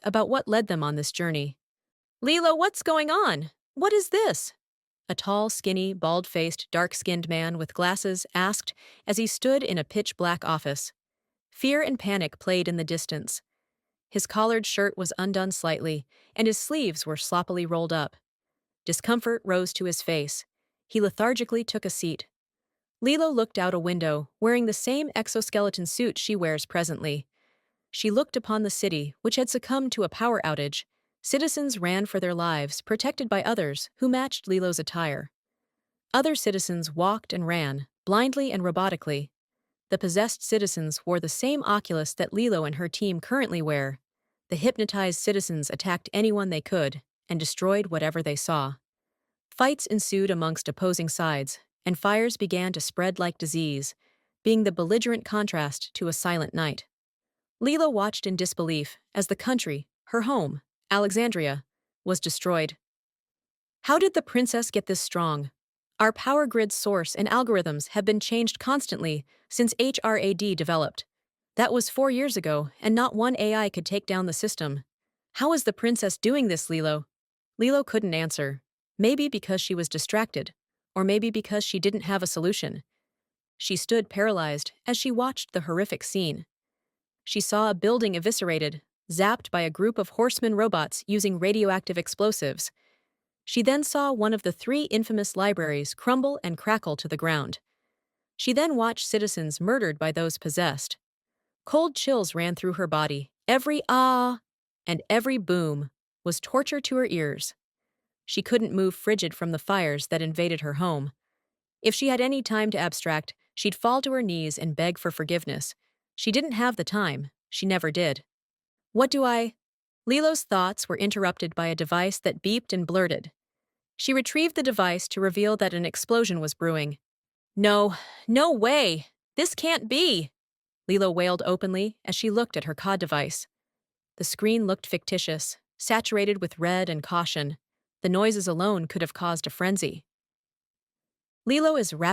about what led them on this journey. Lilo, what's going on? What is this? A tall, skinny, bald-faced, dark-skinned man with glasses asked as he stood in a pitch-black office. Fear and panic played in the distance. His collared shirt was undone slightly, and his sleeves were sloppily rolled up. Discomfort rose to his face. He lethargically took a seat. Lilo looked out a window, wearing the same exoskeleton suit she wears presently. She looked upon the city, which had succumbed to a power outage. Citizens ran for their lives, protected by others who matched Lilo's attire. Other citizens walked and ran, blindly and robotically. The possessed citizens wore the same Oculus that Lilo and her team currently wear. The hypnotized citizens attacked anyone they could and destroyed whatever they saw. Fights ensued amongst opposing sides, and fires began to spread like disease, being the belligerent contrast to a silent night. Lilo watched in disbelief as the country, her home, Alexandria, was destroyed. How did the princess get this strong? Our power grid source and algorithms have been changed constantly since HRAD developed. That was 4 years ago, and not one AI could take down the system. How is the princess doing this, Lilo? Lilo couldn't answer. Maybe because she was distracted, or maybe because she didn't have a solution. She stood paralyzed as she watched the horrific scene. She saw a building eviscerated, zapped by a group of horseman robots using radioactive explosives. She then saw one of the 3 infamous libraries crumble and crackle to the ground. She then watched citizens murdered by those possessed. Cold chills ran through her body. Every ah and every boom was torture to her ears. She couldn't move frigid from the fires that invaded her home. If she had any time to abstract, she'd fall to her knees and beg for forgiveness. She didn't have the time. She never did. What do I? Lilo's thoughts were interrupted by a device that beeped and blurted. She retrieved the device to reveal that an explosion was brewing. No, no way! This can't be! Lilo wailed openly as she looked at her COD device. The screen looked fictitious, saturated with red and caution. The noises alone could have caused a frenzy. Lilo is rapidly